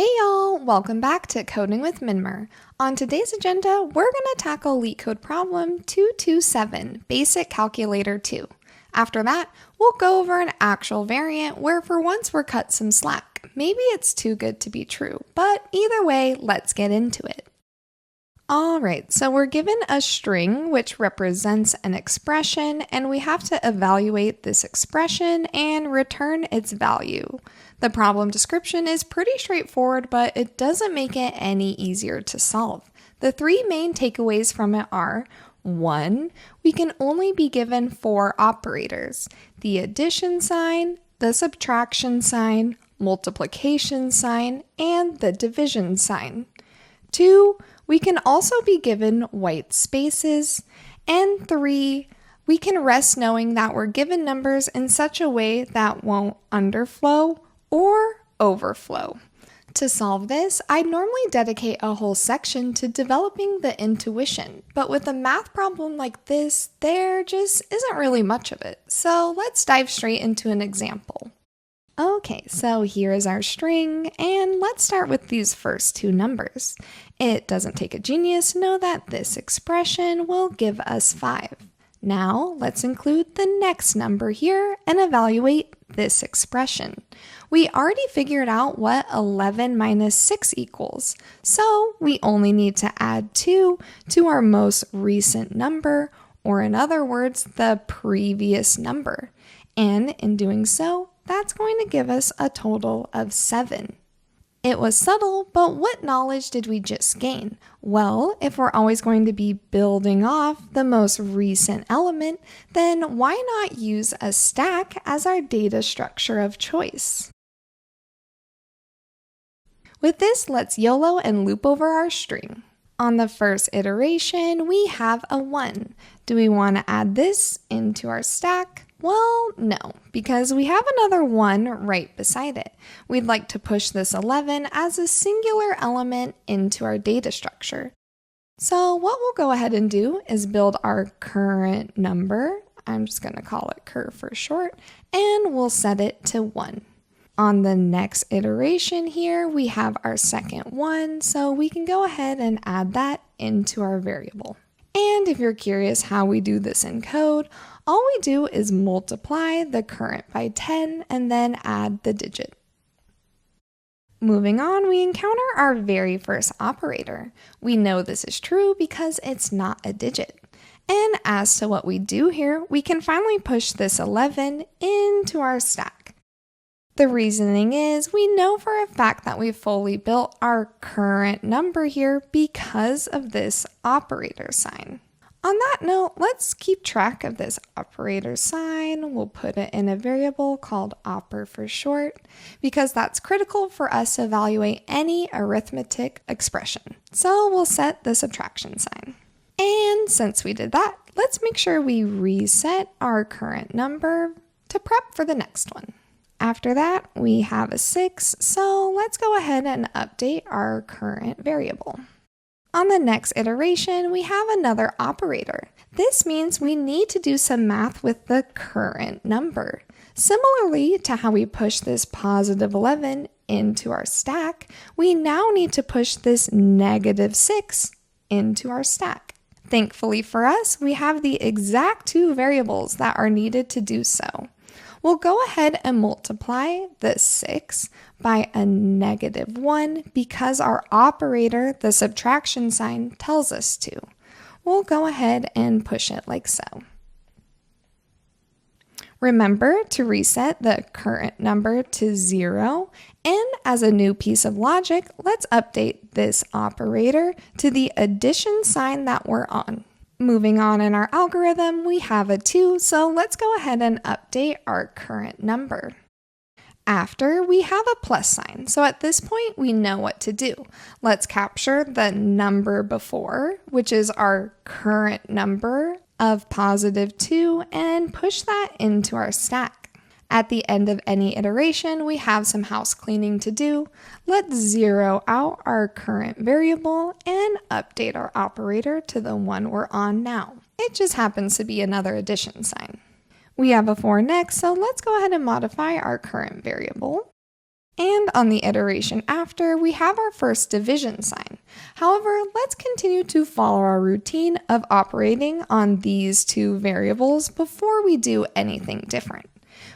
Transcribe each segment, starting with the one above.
Hey y'all, welcome back to Coding with Minmer. On today's agenda, we're going to tackle LeetCode problem 227, Basic Calculator 2. After that, we'll go over an actual variant where for once we're cut some slack. Maybe it's too good to be true, but either way, let's get into it. Alright, so we're given a string which represents an expression, and we have to evaluate this expression and return its value. The problem description is pretty straightforward, but it doesn't make it any easier to solve. The three main takeaways from it are: 1. We can only be given 4 operators: the addition sign, the subtraction sign, multiplication sign, and the division sign. 2. We can also be given white spaces. And 3. We can rest knowing that we're given numbers in such a way that won't underflow or overflow. To solve this, I'd normally dedicate a whole section to developing the intuition, but with a math problem like this, there just isn't really much of it. So let's dive straight into an example. Okay, so here is our string, and let's start with these first two numbers. It doesn't take a genius to know that this expression will give us 5. Now, let's include the next number here and evaluate this expression. We already figured out what 11 minus 6 equals, so we only need to add 2 to our most recent number, or in other words, the previous number. And in doing so, that's going to give us a total of 7. It was subtle, but what knowledge did we just gain? Well, if we're always going to be building off the most recent element, then why not use a stack as our data structure of choice? With this, let's YOLO and loop over our string. On the first iteration, we have a 1. Do we want to add this into our stack? Well, no, because we have another 1 right beside it. We'd like to push this 11 as a singular element into our data structure. So what we'll go ahead and do is build our current number. I'm just going to call it cur for short, and we'll set it to 1. On the next iteration here, we have our second 1, so we can go ahead and add that into our variable. And if you're curious how we do this in code, all we do is multiply the current by 10 and then add the digit. Moving on, we encounter our very first operator. We know this is true because it's not a digit. And as to what we do here, we can finally push this 11 into our stack. The reasoning is we know for a fact that we've fully built our current number here because of this operator sign. On that note, let's keep track of this operator sign. We'll put it in a variable called oper for short, because that's critical for us to evaluate any arithmetic expression. So we'll set the subtraction sign. And since we did that, let's make sure we reset our current number to prep for the next one. After that, we have a 6, so let's go ahead and update our current variable. On the next iteration, we have another operator. This means we need to do some math with the current number. Similarly to how we push this positive 11 into our stack, we now need to push this negative 6 into our stack. Thankfully for us, we have the exact 2 variables that are needed to do so. We'll go ahead and multiply the 6 by a negative 1 because our operator, the subtraction sign, tells us to. We'll go ahead and push it like so. Remember to reset the current number to 0, and as a new piece of logic, let's update this operator to the addition sign that we're on. Moving on in our algorithm, we have a 2, so let's go ahead and update our current number. After, we have a plus sign, so at this point we know what to do. Let's capture the number before, which is our current number of positive 2, and push that into our stack. At the end of any iteration, we have some house cleaning to do. Let's zero out our current variable and update our operator to the one we're on now. It just happens to be another addition sign. We have a 4 next, so let's go ahead and modify our current variable. And on the iteration after, we have our first division sign. However, let's continue to follow our routine of operating on these two variables before we do anything different.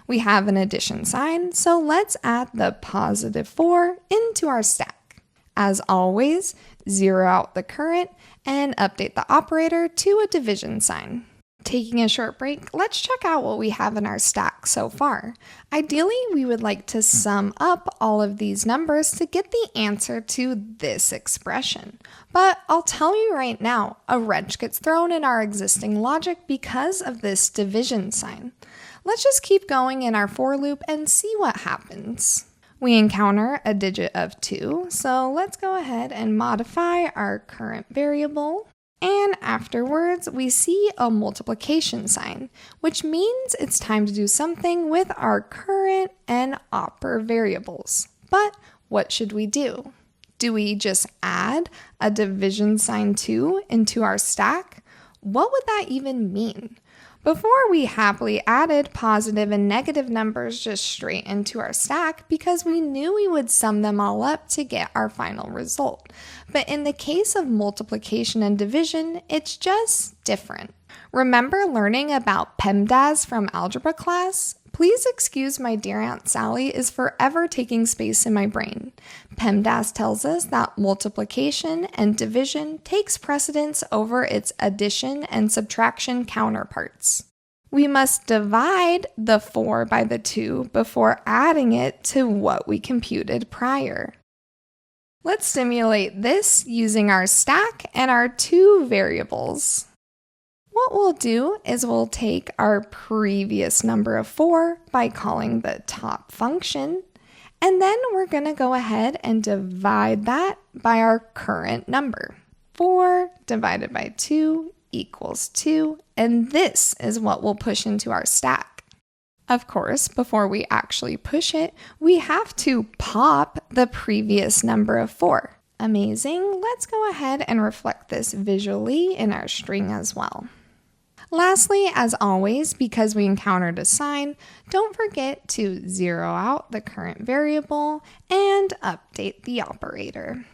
We have an addition sign, so let's add the positive 4 into our stack. As always, zero out the current and update the operator to a division sign. Taking a short break, let's check out what we have in our stack so far. Ideally, we would like to sum up all of these numbers to get the answer to this expression. But I'll tell you right now, a wrench gets thrown in our existing logic because of this division sign. Let's just keep going in our for loop and see what happens. We encounter a digit of 2, so let's go ahead and modify our current variable. And afterwards, we see a multiplication sign, which means it's time to do something with our current and oper variables. But what should we do? Do we just add a division sign 2 into our stack? What would that even mean? Before, we happily added positive and negative numbers just straight into our stack because we knew we would sum them all up to get our final result. But in the case of multiplication and division, it's just different. Remember learning about PEMDAS from algebra class? Please excuse my dear Aunt Sally is forever taking space in my brain. PEMDAS tells us that multiplication and division takes precedence over its addition and subtraction counterparts. We must divide the 4 by the 2 before adding it to what we computed prior. Let's simulate this using our stack and our two variables. What we'll do is we'll take our previous number of 4 by calling the top function, and then we're going to go ahead and divide that by our current number. 4 divided by 2 equals 2, and this is what we'll push into our stack. Of course, before we actually push it, we have to pop the previous number of 4. Amazing. Let's go ahead and reflect this visually in our string as well. Lastly, as always, because we encountered a sign, don't forget to zero out the current variable and update the operator.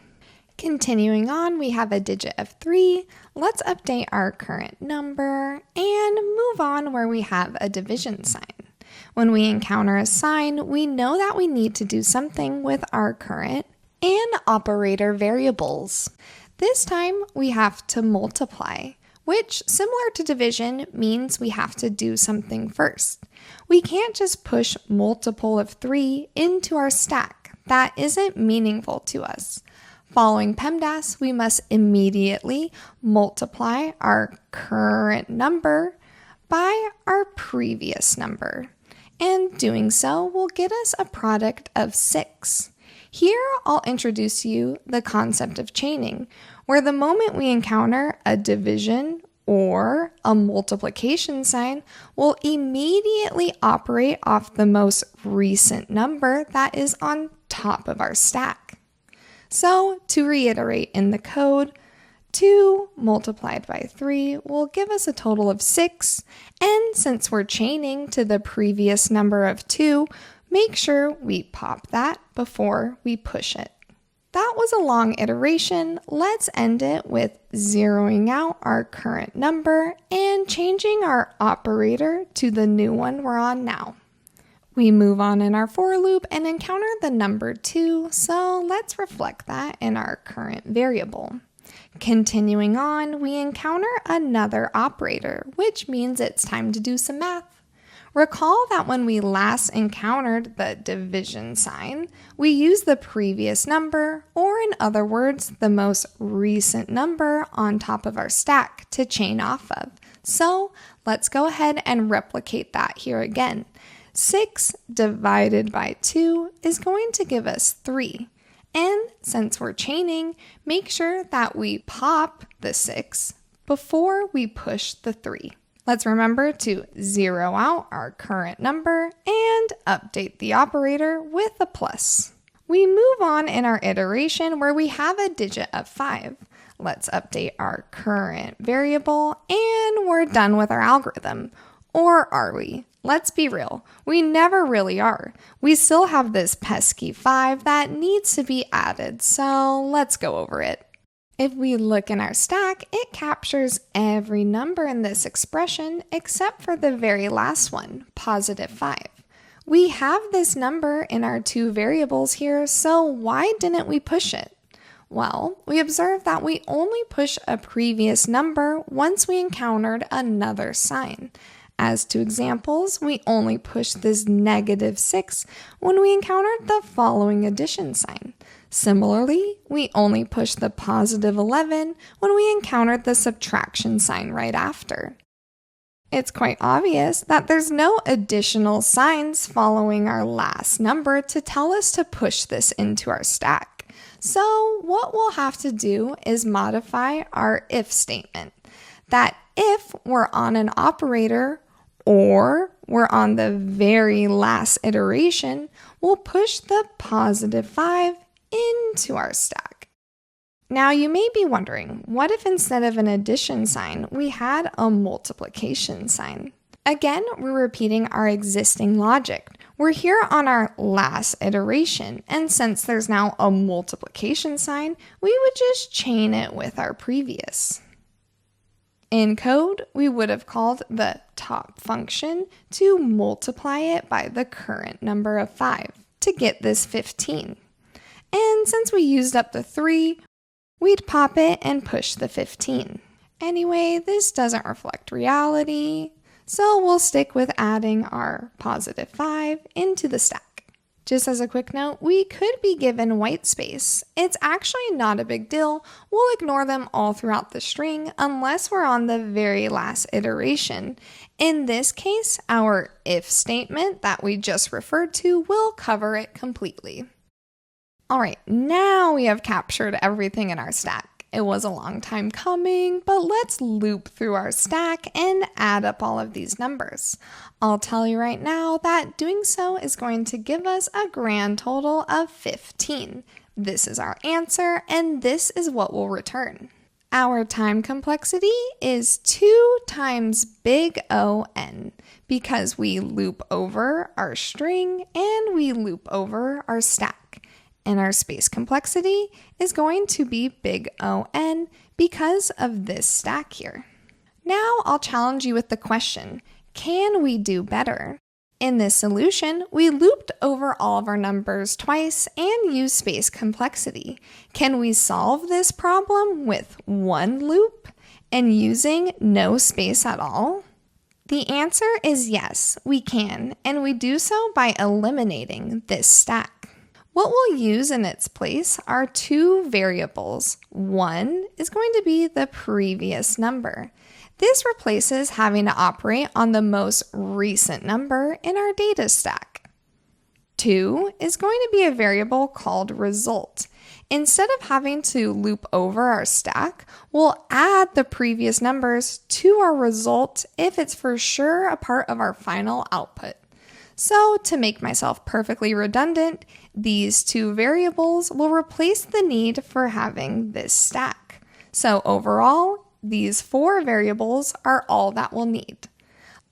Continuing on, we have a digit of 3. Let's update our current number and move on where we have a division sign. When we encounter a sign, we know that we need to do something with our current and operator variables. This time, we have to multiply, which, similar to division, means we have to do something first. We can't just push multiple of 3 into our stack. That isn't meaningful to us. Following PEMDAS, we must immediately multiply our current number by our previous number. And doing so will get us a product of 6. Here, I'll introduce you the concept of chaining, where the moment we encounter a division or a multiplication sign, we'll immediately operate off the most recent number that is on top of our stack. So, to reiterate in the code, 2 multiplied by 3 will give us a total of 6, and since we're chaining to the previous number of 2, make sure we pop that before we push it. That was a long iteration. Let's end it with zeroing out our current number and changing our operator to the new one we're on now. We move on in our for loop and encounter the number 2, so let's reflect that in our current variable. Continuing on, we encounter another operator, which means it's time to do some math. Recall that when we last encountered the division sign, we used the previous number, or in other words, the most recent number on top of our stack to chain off of. So let's go ahead and replicate that here again. 6 divided by 2 is going to give us 3. And since we're chaining, make sure that we pop the 6 before we push the 3. Let's remember to zero out our current number and update the operator with a plus. We move on in our iteration where we have a digit of 5. Let's update our current variable and we're done with our algorithm. Or are we? Let's be real, we never really are. We still have this pesky 5 that needs to be added, so let's go over it. If we look in our stack, it captures every number in this expression except for the very last one, positive 5. We have this number in our two variables here, so why didn't we push it? Well, we observed that we only push a previous number once we encountered another sign. As to examples, we only push this -6 when we encountered the following addition sign. Similarly, we only push the +11 when we encountered the subtraction sign right after. It's quite obvious that there's no additional signs following our last number to tell us to push this into our stack. So what we'll have to do is modify our if statement. That if we're on an operator or we're on the very last iteration, we'll push the +5 into our stack. Now you may be wondering, what if instead of an addition sign, we had a multiplication sign? Again, we're repeating our existing logic. We're here on our last iteration, and since there's now a multiplication sign, we would just chain it with our previous. In code, we would have called the top function to multiply it by the current number of 5 to get this 15. And since we used up the 3, we'd pop it and push the 15. Anyway, this doesn't reflect reality, so we'll stick with adding our +5 into the stack. Just as a quick note, we could be given white space. It's actually not a big deal. We'll ignore them all throughout the string unless we're on the very last iteration. In this case, our if statement that we just referred to will cover it completely. All right, now we have captured everything in our stack. It was a long time coming, but let's loop through our stack and add up all of these numbers. I'll tell you right now that doing so is going to give us a grand total of 15. This is our answer, and this is what we'll return. Our time complexity is 2 times big O(n) because we loop over our string and we loop over our stack. And our space complexity is going to be big O(n) because of this stack here. Now I'll challenge you with the question, can we do better? In this solution, we looped over all of our numbers twice and used space complexity. Can we solve this problem with one loop and using no space at all? The answer is yes, we can, and we do so by eliminating this stack. What we'll use in its place are two variables. One is going to be the previous number. This replaces having to operate on the most recent number in our data stack. 2 is going to be a variable called result. Instead of having to loop over our stack, we'll add the previous numbers to our result if it's for sure a part of our final output. So to make myself perfectly redundant, these two variables will replace the need for having this stack. So overall, these 4 variables are all that we'll need.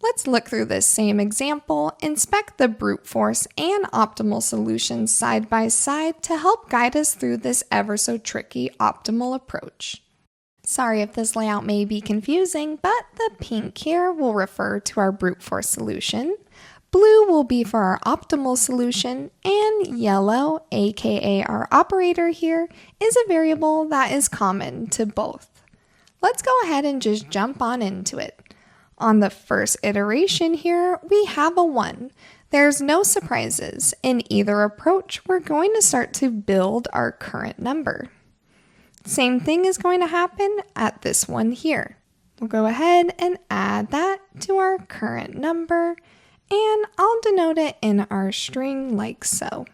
Let's look through this same example, inspect the brute force and optimal solutions side by side to help guide us through this ever so tricky optimal approach. Sorry if this layout may be confusing, but the pink here will refer to our brute force solution. Blue will be for our optimal solution, and yellow, aka our operator here, is a variable that is common to both. Let's go ahead and just jump on into it. On the first iteration here, we have a 1. There's no surprises. In either approach, we're going to start to build our current number. Same thing is going to happen at this one here. We'll go ahead and add that to our current number, and I'll denote it in our string like so.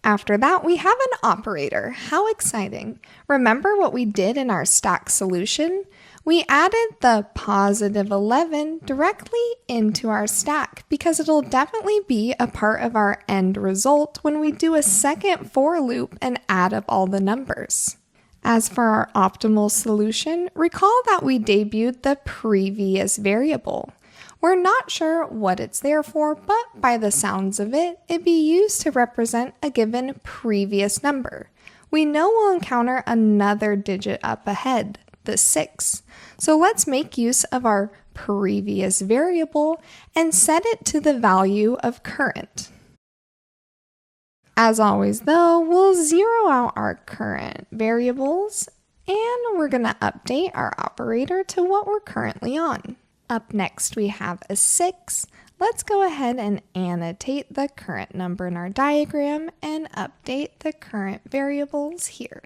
After that, we have an operator. How exciting. Remember what we did in our stack solution? We added the +11 directly into our stack because it'll definitely be a part of our end result when we do a second for loop and add up all the numbers. As for our optimal solution, recall that we debuted the previous variable. We're not sure what it's there for, but by the sounds of it, it'd be used to represent a given previous number. We know we'll encounter another digit up ahead, the 6. So let's make use of our previous variable and set it to the value of current. As always though, we'll zero out our current variables and we're going to update our operator to what we're currently on. Up next we have a 6. Let's go ahead and annotate the current number in our diagram and update the current variables here.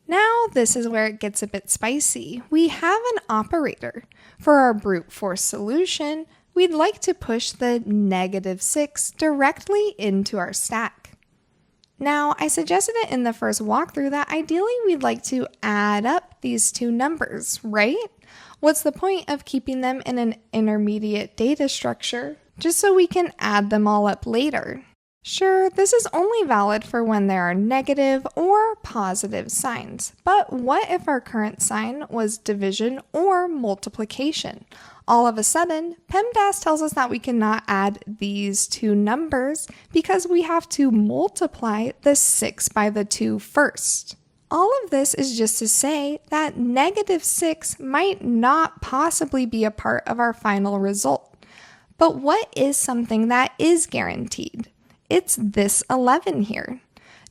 Now this is where it gets a bit spicy. We have an operator. For our brute force solution, we'd like to push the -6 directly into our stack. Now, I suggested it in the first walkthrough that ideally we'd like to add up these two numbers, right? What's the point of keeping them in an intermediate data structure just so we can add them all up later? Sure, this is only valid for when there are negative or positive signs, but what if our current sign was division or multiplication? All of a sudden, PEMDAS tells us that we cannot add these two numbers because we have to multiply the 6 by the 2 first. All of this is just to say that -6 might not possibly be a part of our final result. But what is something that is guaranteed? It's this 11 here.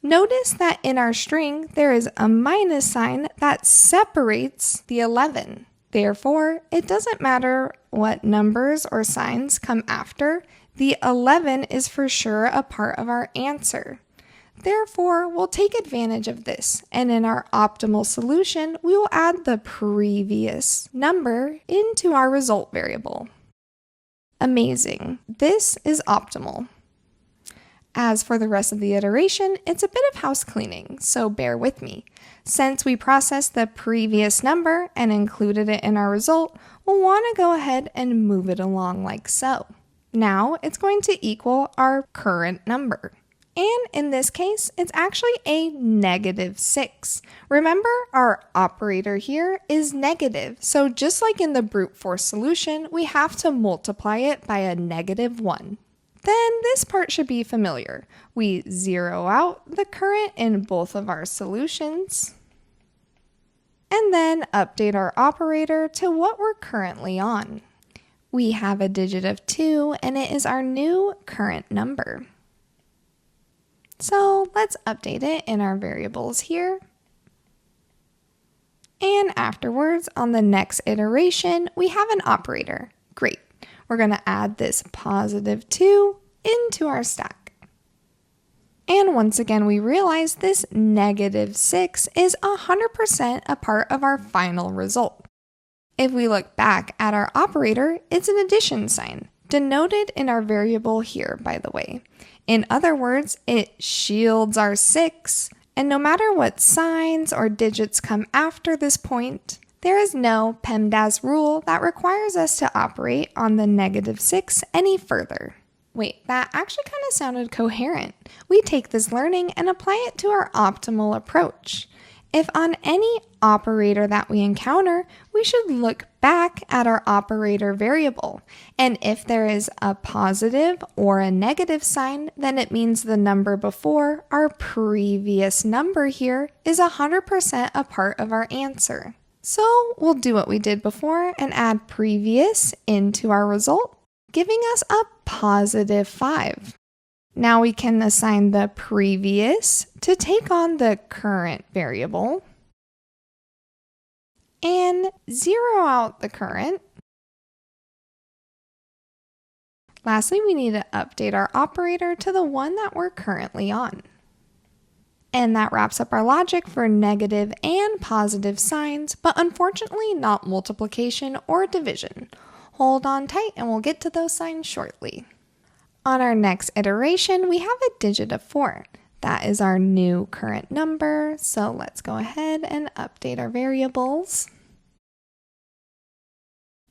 Notice that in our string, there is a minus sign that separates the 11. Therefore, it doesn't matter what numbers or signs come after, the 11 is for sure a part of our answer. Therefore, we'll take advantage of this, and in our optimal solution, we will add the previous number into our result variable. Amazing. This is optimal. As for the rest of the iteration, it's a bit of house cleaning, so bear with me. Since we processed the previous number and included it in our result, we'll want to go ahead and move it along like so. Now it's going to equal our current number. And in this case, it's actually a -6. Remember, our operator here is negative, so just like in the brute force solution, we have to multiply it by a -1. Then this part should be familiar. We zero out the current in both of our solutions, and then update our operator to what we're currently on. We have a digit of 2, and it is our new current number. So let's update it in our variables here. And afterwards, on the next iteration, we have an operator. Great. We're going to add this +2 into our stack. And once again, we realize this -6 is 100% a part of our final result. If we look back at our operator, it's an addition sign, denoted in our variable here, by the way. In other words, it shields our 6, and no matter what signs or digits come after this point, there is no PEMDAS rule that requires us to operate on the -6 any further. Wait, that actually kind of sounded coherent. We take this learning and apply it to our optimal approach. If on any operator that we encounter, we should look back at our operator variable. And if there is a positive or a negative sign, then it means the number before our previous number here is 100% a part of our answer. So we'll do what we did before and add previous into our result, giving us a +5. Now we can assign the previous to take on the current variable and zero out the current. Lastly, we need to update our operator to the one that we're currently on. And that wraps up our logic for negative and positive signs, but unfortunately not multiplication or division. Hold on tight and we'll get to those signs shortly. On our next iteration, we have a digit of 4. That is our new current number, so let's go ahead and update our variables.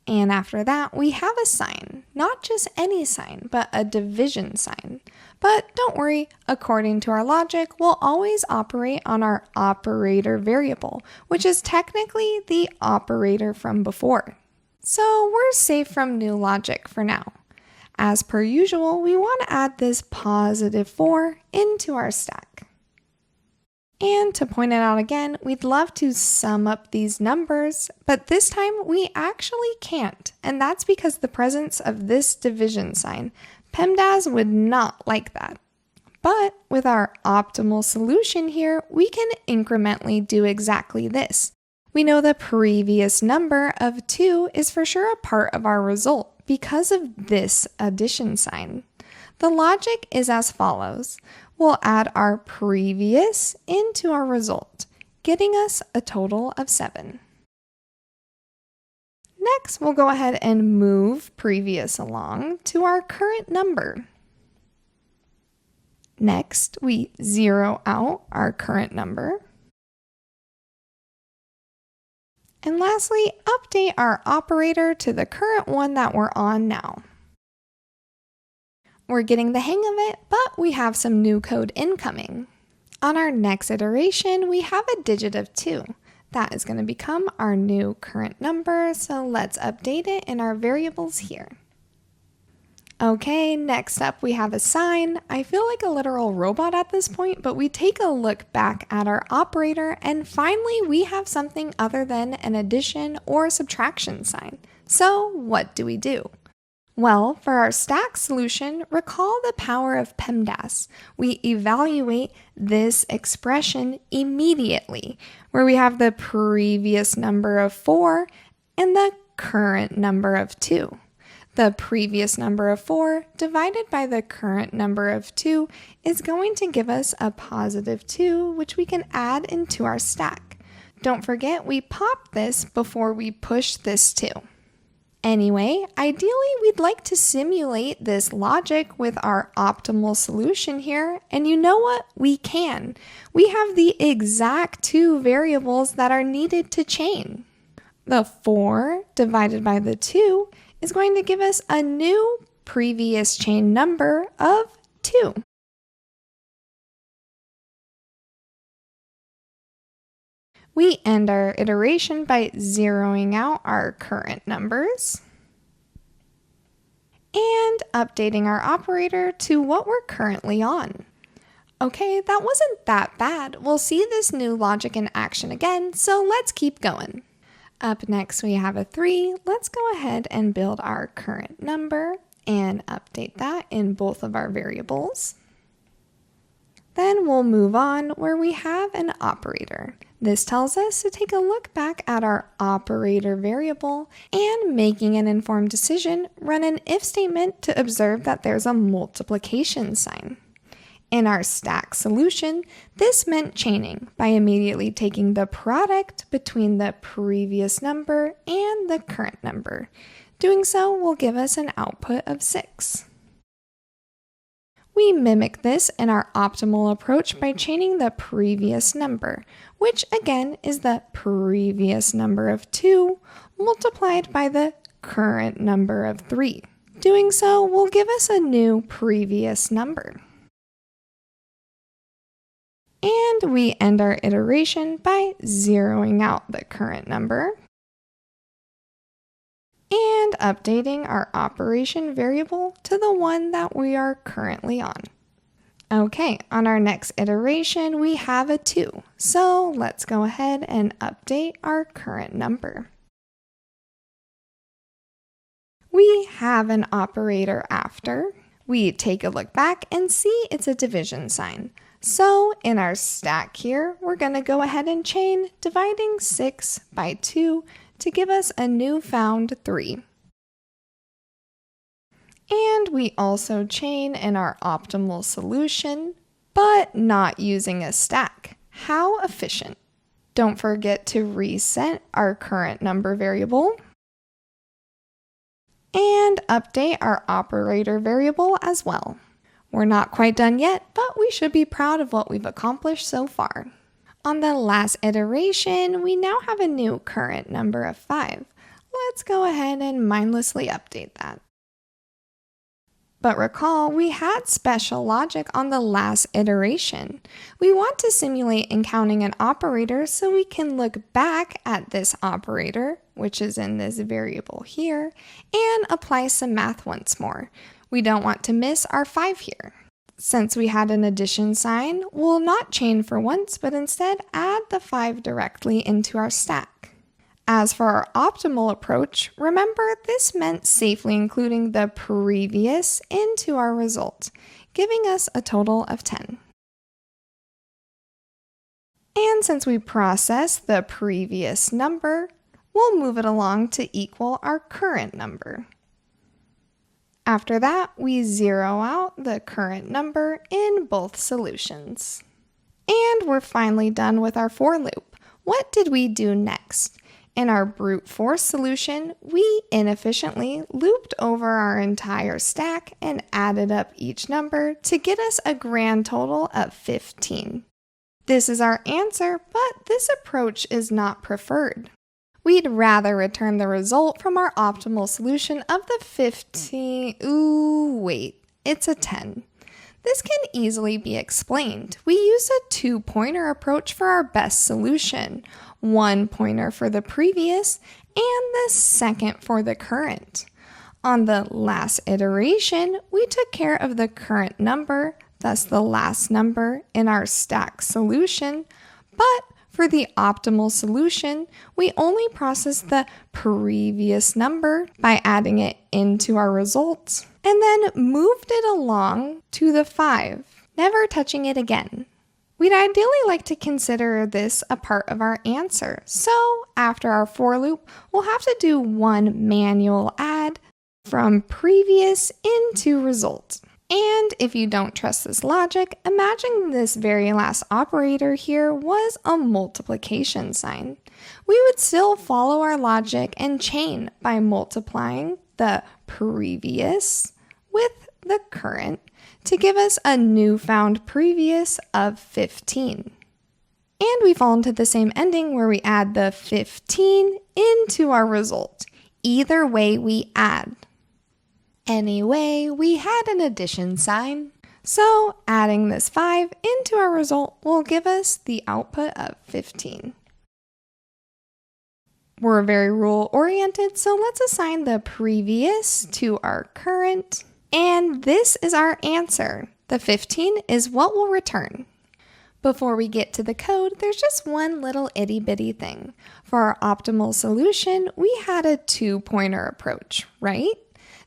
And after that, we have a sign, not just any sign, but a division sign. But don't worry, according to our logic, we'll always operate on our operator variable, which is technically the operator from before. So we're safe from new logic for now. As per usual, we want to add this positive 4 into our stack. And to point it out again, we'd love to sum up these numbers, but this time we actually can't, and that's because the presence of this division sign. PEMDAS would not like that. But with our optimal solution here, we can incrementally do exactly this. We know the previous number of 2 is for sure a part of our result because of this addition sign. The logic is as follows. We'll add our previous into our result, getting us a total of 7. Next, we'll go ahead and move previous along to our current number. Next, we zero out our current number. And lastly, update our operator to the current one that we're on now. We're getting the hang of it, but we have some new code incoming. On our next iteration, we have a digit of 2. That is going to become our new current number, so let's update it in our variables here. Okay, next up we have a sign. I feel like a literal robot at this point, but we take a look back at our operator and finally we have something other than an addition or subtraction sign. So what do we do? Well, for our stack solution, recall the power of PEMDAS. We evaluate this expression immediately, where we have the previous number of 4 and the current number of 2. The previous number of 4 divided by the current number of 2 is going to give us a positive 2, which we can add into our stack. Don't forget, we pop this before we push this 2. Anyway, ideally, we'd like to simulate this logic with our optimal solution here, and you know what? We can. We have the exact 2 variables that are needed to chain. The 4 divided by the 2 is going to give us a new previous chain number of 2. We end our iteration by zeroing out our current numbers and updating our operator to what we're currently on. Okay, that wasn't that bad. We'll see this new logic in action again, so let's keep going. Up next, we have a 3. Let's go ahead and build our current number and update that in both of our variables. Then we'll move on where we have an operator. This tells us to take a look back at our operator variable and, making an informed decision, run an if statement to observe that there's a multiplication sign. In our stack solution, this meant chaining by immediately taking the product between the previous number and the current number. Doing so will give us an output of 6. We mimic this in our optimal approach by chaining the previous number, which again is the previous number of 2 multiplied by the current number of 3. Doing so will give us a new previous number. And we end our iteration by zeroing out the current number and updating our operation variable to the one that we are currently on. Okay, on our next iteration, we have a 2. So let's go ahead and update our current number. We have an operator after. We take a look back and see it's a division sign. So in our stack here, we're going to go ahead and chain dividing 6 by 2 to give us a newfound 3. And we also chain in our optimal solution, but not using a stack. How efficient. Don't forget to reset our current number variable and update our operator variable as well. We're not quite done yet, but we should be proud of what we've accomplished so far. On the last iteration, we now have a new current number of 5. Let's go ahead and mindlessly update that. But recall, we had special logic on the last iteration. We want to simulate encountering an operator so we can look back at this operator which is in this variable here, and apply some math once more. We don't want to miss our 5 here. Since we had an addition sign, we'll not chain for once, but instead add the 5 directly into our stack. As for our optimal approach, remember this meant safely including the previous into our result, giving us a total of 10. And since we processed the previous number, we'll move it along to equal our current number. After that, we zero out the current number in both solutions. And we're finally done with our for loop. What did we do next? In our brute force solution, we inefficiently looped over our entire stack and added up each number to get us a grand total of 15. This is our answer, but this approach is not preferred. We'd rather return the result from our optimal solution of the 15. Ooh, wait, it's a 10. This can easily be explained. We use a 2-pointer approach for our best solution, 1 pointer for the previous, and the second for the current. On the last iteration, we took care of the current number, thus the last number in our stack solution, but for the optimal solution, we only processed the previous number by adding it into our results, and then moved it along to the 5, never touching it again. We'd ideally like to consider this a part of our answer, so after our for loop, we'll have to do one manual add from previous into result. And if you don't trust this logic, imagine this very last operator here was a multiplication sign. We would still follow our logic and chain by multiplying the previous with the current to give us a newfound previous of 15. And we fall into the same ending where we add the 15 into our result. Either way we add. Anyway, we had an addition sign, so adding this 5 into our result will give us the output of 15. We're very rule-oriented, so let's assign the previous to our current, and this is our answer. The 15 is what we'll return. Before we get to the code, there's just one little itty-bitty thing. For our optimal solution, we had a 2-pointer approach, right?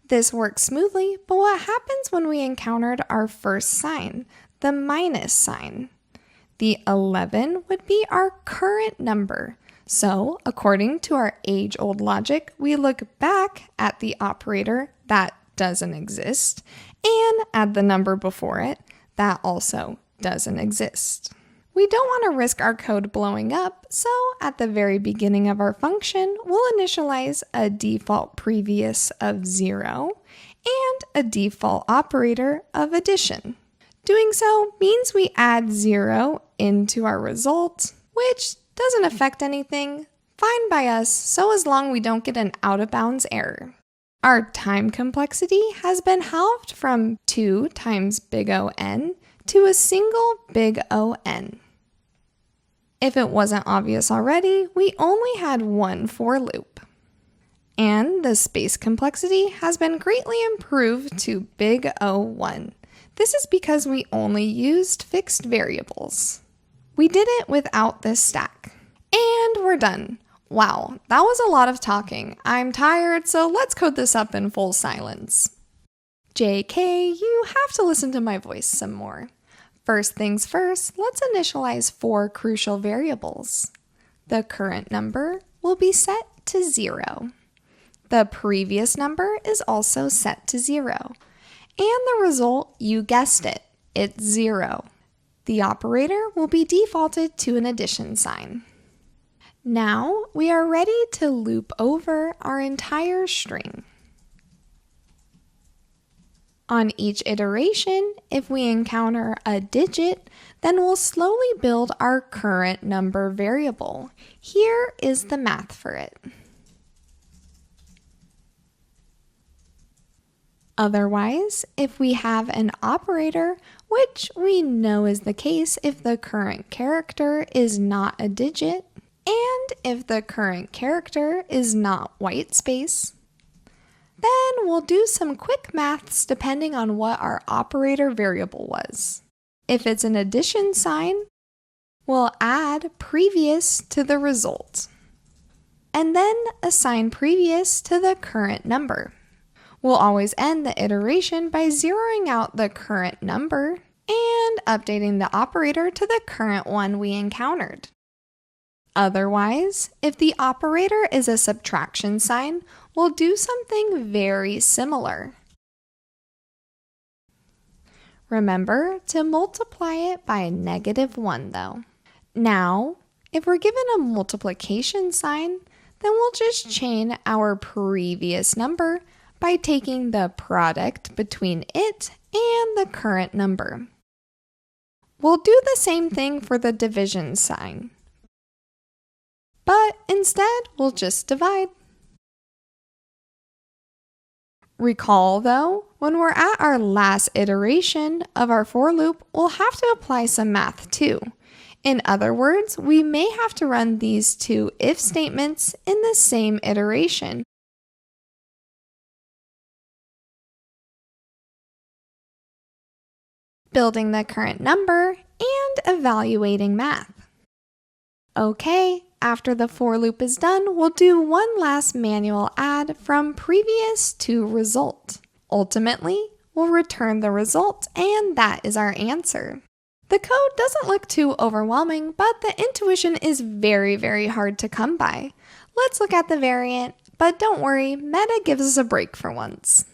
This works smoothly, but what happens when we encountered our first sign, the minus sign? The 11 would be our current number. So, according to our age-old logic, we look back at the operator that doesn't exist and add the number before it that also doesn't exist. We don't want to risk our code blowing up, so at the very beginning of our function, we'll initialize a default previous of 0 and a default operator of addition. Doing so means we add 0 into our result, which doesn't affect anything, fine by us, so as long we don't get an out-of-bounds error. Our time complexity has been halved from 2 times big O(n) to a single big O(n). If it wasn't obvious already, we only had one for loop. And the space complexity has been greatly improved to big O(1). This is because we only used fixed variables. We did it without this stack. And we're done. Wow, that was a lot of talking. I'm tired, so let's code this up in full silence. JK, you have to listen to my voice some more. First things first, let's initialize 4 crucial variables. The current number will be set to 0. The previous number is also set to 0. And the result, you guessed it, it's 0. The operator will be defaulted to an addition sign. Now we are ready to loop over our entire string. On each iteration, if we encounter a digit, then we'll slowly build our current number variable. Here is the math for it. Otherwise, if we have an operator, which we know is the case if the current character is not a digit, And if the current character is not white space, then we'll do some quick maths depending on what our operator variable was. If it's an addition sign, we'll add previous to the result, and then assign previous to the current number. We'll always end the iteration by zeroing out the current number and updating the operator to the current one we encountered. Otherwise, if the operator is a subtraction sign, we'll do something very similar. Remember to multiply it by -1 though. Now, if we're given a multiplication sign, then we'll just chain our previous number by taking the product between it and the current number. We'll do the same thing for the division sign, but instead we'll just divide. Recall though, when we're at our last iteration of our for loop, we'll have to apply some math too. In other words, we may have to run these two if statements in the same iteration. Building the current number and evaluating math. Okay, after the for loop is done, we'll do one last manual add from previous to result. Ultimately, we'll return the result, and that is our answer. The code doesn't look too overwhelming, but the intuition is very, very hard to come by. Let's look at the variant, but don't worry, Meta gives us a break for once.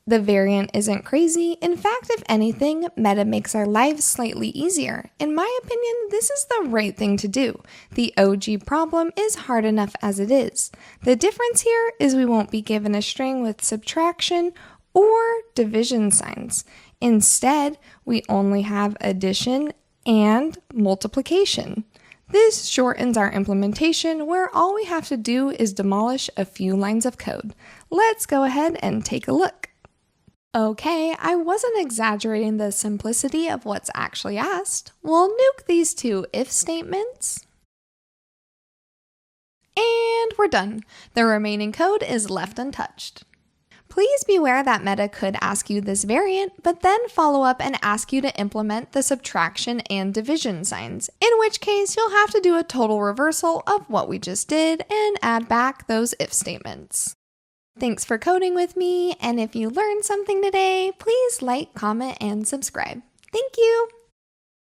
The variant isn't crazy. In fact, if anything, Meta makes our lives slightly easier. In my opinion, this is the right thing to do. The OG problem is hard enough as it is. The difference here is we won't be given a string with subtraction or division signs. Instead, we only have addition and multiplication. This shortens our implementation where all we have to do is demolish a few lines of code. Let's go ahead and take a look. Okay, I wasn't exaggerating the simplicity of what's actually asked. We'll nuke these two if statements. And we're done. The remaining code is left untouched. Please beware that Meta could ask you this variant, but then follow up and ask you to implement the subtraction and division signs, in which case you'll have to do a total reversal of what we just did and add back those if statements. Thanks for coding with me, and if you learned something today, please like, comment, and subscribe. Thank you!